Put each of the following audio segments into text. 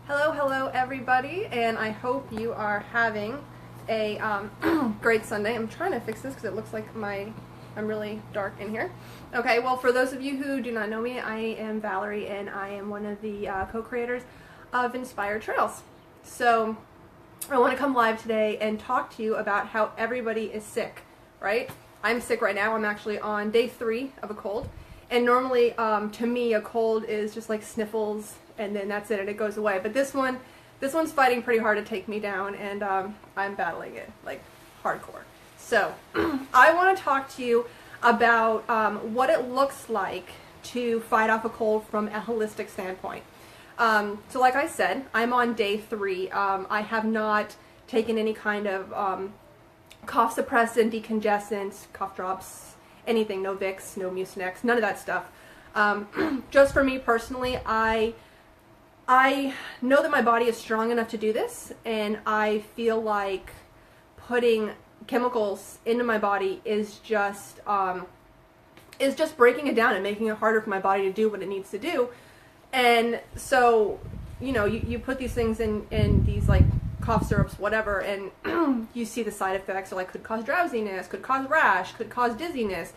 Hello everybody, and I hope you are having a great Sunday. I'm trying to fix this because it looks like I'm really dark in here. Okay, well, for those of you who do not know me, I am Valerie, and I am one of the co-creators of Inspired Trails. So I want to come live today and talk to you about how everybody is sick, right? I'm sick right now. I'm actually on day 3 of a cold, and normally to me a cold is just like sniffles and then that's it, and it goes away. But this one's fighting pretty hard to take me down, and I'm battling it like hardcore. So I want to talk to you about what it looks like to fight off a cold from a holistic standpoint. So like I said, I'm on day 3. I have not taken any kind of cough suppressant, decongestants, cough drops, anything, no Vicks, no Mucinex, none of that stuff. Just for me personally, I know that my body is strong enough to do this, and I feel like putting chemicals into my body is just breaking it down and making it harder for my body to do what it needs to do. And so, you put these things in these like cough syrups, whatever, and you see the side effects are like could cause drowsiness, could cause rash, could cause dizziness,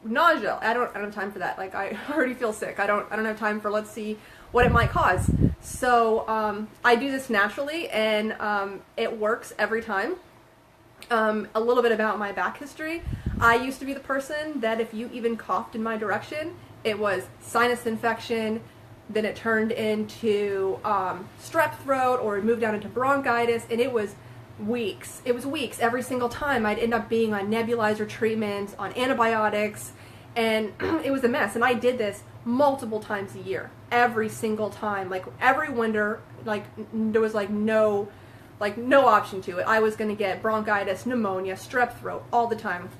nausea. I don't have time for that. Like, I already feel sick. I don't have time for, let's see what it might cause. So I do this naturally, and it works every time. A little bit about my back history. I used to be the person that if you even coughed in my direction, it was sinus infection, then it turned into strep throat, or it moved down into bronchitis, and it was weeks. It was weeks every single time. I'd end up being on nebulizer treatments, on antibiotics, and it was a mess. And I did this multiple times a year, every single time. Like every winter, like there was like no option to it. I was going to get bronchitis, pneumonia, strep throat all the time.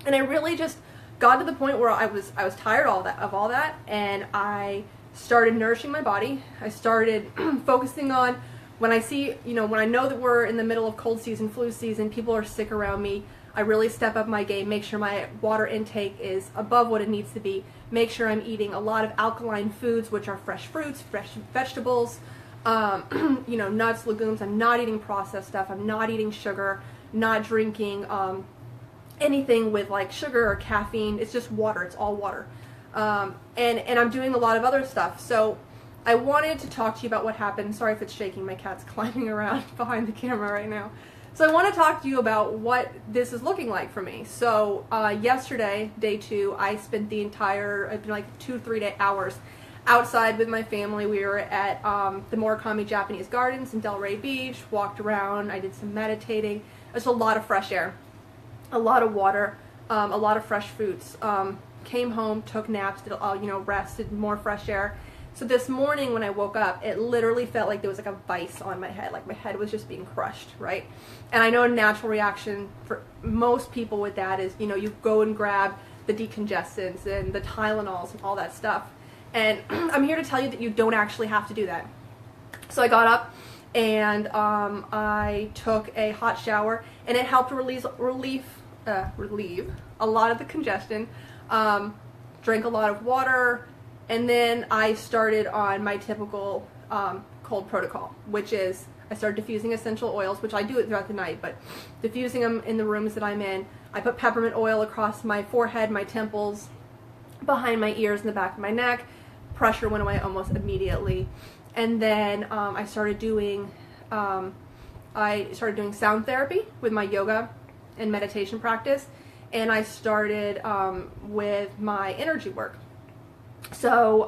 And I really just got to the point where I was tired of all that, and I started nourishing my body. I started focusing on when I know that we're in the middle of cold season, flu season, people are sick around me, I really step up my game, make sure my water intake is above what it needs to be, make sure I'm eating a lot of alkaline foods, which are fresh fruits, fresh vegetables, nuts, legumes. I'm not eating processed stuff. I'm not eating sugar, not drinking anything with like sugar or caffeine. It's just water. It's all water. And I'm doing a lot of other stuff. So I wanted to talk to you about what happened. Sorry if it's shaking. My cat's climbing around behind the camera right now. So I want to talk to you about what this is looking like for me. So yesterday, day 2, I spent the entire, like 2-3 hours outside with my family. We were at the Murakami Japanese Gardens in Delray Beach, walked around, I did some meditating. There's a lot of fresh air, a lot of water, a lot of fresh foods. Came home, took naps, did, rested, more fresh air. So this morning when I woke up, it literally felt like there was like a vice on my head, like my head was just being crushed, right? And I know a natural reaction for most people with that is, you go and grab the decongestants and the Tylenols and all that stuff. And I'm here to tell you that you don't actually have to do that. So I got up and I took a hot shower, and it helped relieve a lot of the congestion. Drank a lot of water, and then I started on my typical cold protocol, which is I started diffusing essential oils, which I do it throughout the night, but diffusing them in the rooms that I'm in. I put peppermint oil across my forehead, my temples, behind my ears, and the back of my neck. Pressure went away almost immediately. And then I started doing sound therapy with my yoga and meditation practice, and I started with my energy work. So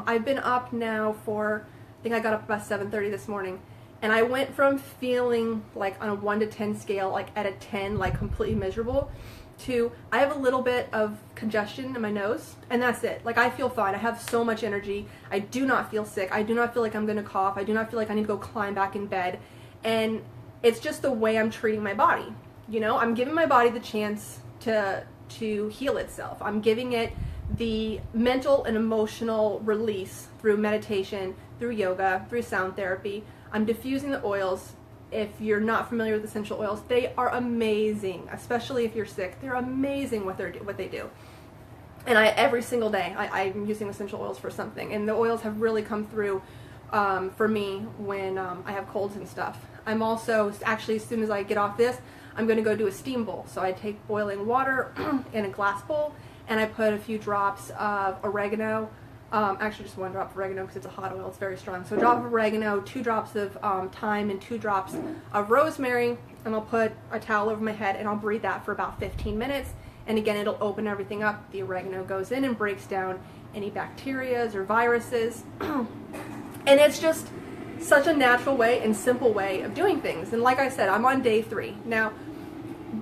I've been up now for, I think I got up about 7:30 this morning, and I went from feeling like on a 1 to 10 scale, like at a 10, like completely miserable, to I have a little bit of congestion in my nose, and that's it. Like, I feel fine. I have so much energy. I do not feel sick. I do not feel like I'm going to cough. I do not feel like I need to go climb back in bed. And it's just the way I'm treating my body. I'm giving my body the chance to heal itself. I'm giving it the mental and emotional release through meditation, through yoga, through sound therapy. I'm diffusing the oils. If you're not familiar with essential oils, they are amazing, especially if you're sick. They're amazing what they do. And every single day I'm using essential oils for something, and the oils have really come through for me when I have colds and stuff. I'm also, actually, as soon as I get off this, I'm going to go do a steam bowl. So I take boiling water in a glass bowl, and I put a few drops of oregano, actually just 1 drop of oregano because it's a hot oil, it's very strong. So a drop of oregano, 2 drops of thyme, and 2 drops of rosemary, and I'll put a towel over my head, and I'll breathe that for about 15 minutes. And again, it'll open everything up. The oregano goes in and breaks down any bacterias or viruses. And it's just such a natural way and simple way of doing things. And like I said, I'm on day 3. Now,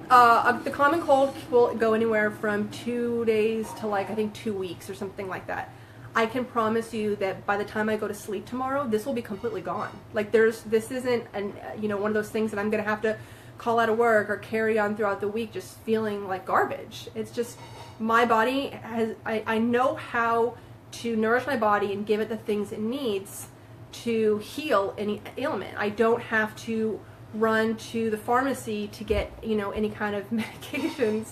the common cold will go anywhere from 2 days to like, I think 2 weeks or something like that. I can promise you that by the time I go to sleep tomorrow, this will be completely gone. Like this isn't one of those things that I'm going to have to call out of work or carry on throughout the week just feeling like garbage. It's just, my body has, I know how to nourish my body and give it the things it needs to heal any ailment. I don't have to run to the pharmacy to get, any kind of medications,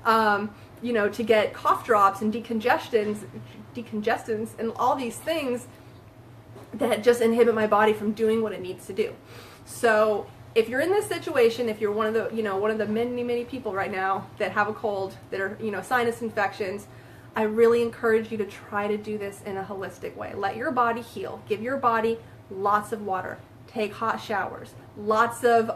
to get cough drops and decongestants and all these things that just inhibit my body from doing what it needs to do. So if you're in this situation, if you're one of the many people right now that have a cold, that are, sinus infections, I really encourage you to try to do this in a holistic way. Let your body heal. Give your body lots of water. Take hot showers. Lots of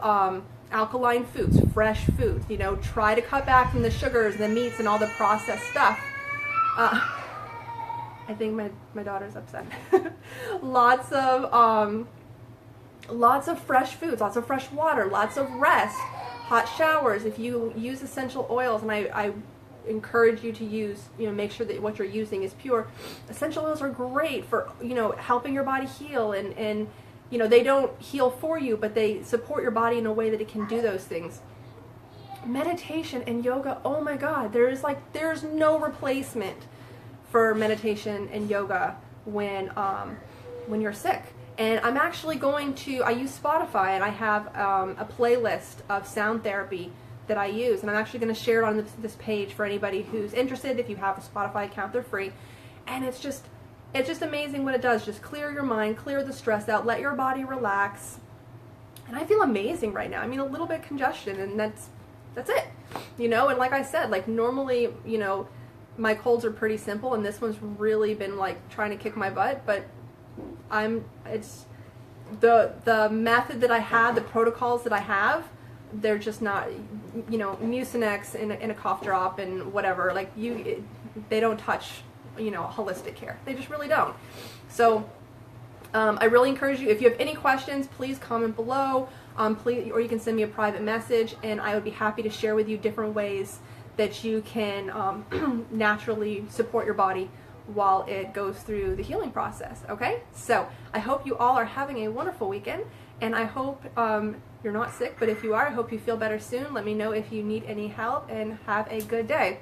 alkaline foods, fresh foods. Try to cut back from the sugars, the meats, and all the processed stuff. I think my daughter's upset. Lots of fresh foods, lots of fresh water, lots of rest, hot showers. If you use essential oils, and I encourage you to use, make sure that what you're using is pure. Essential oils are great for, helping your body heal, and they don't heal for you, but they support your body in a way that it can do those things. Meditation and yoga, oh my God, there's no replacement for meditation and yoga when you're sick. And I'm actually I use Spotify, and I have a playlist of sound therapy that I use, and I'm actually going to share it on this page for anybody who's interested. If you have a Spotify account, they're free. And it's just amazing what it does. Just clear your mind, clear the stress out, let your body relax. And I feel amazing right now. I mean, a little bit of congestion, and that's it. And like I said, like normally, my colds are pretty simple, and this one's really been like trying to kick my butt, but it's the method that I have, the protocols that I have, they're just not, Mucinex in a cough drop and whatever, like they don't touch, holistic care. They just really don't. So I really encourage you, if you have any questions, please comment below, please, or you can send me a private message, and I would be happy to share with you different ways that you can naturally support your body while it goes through the healing process. Okay, so I hope you all are having a wonderful weekend, and I hope you're not sick, but if you are, I hope you feel better soon. Let me know if you need any help, and have a good day.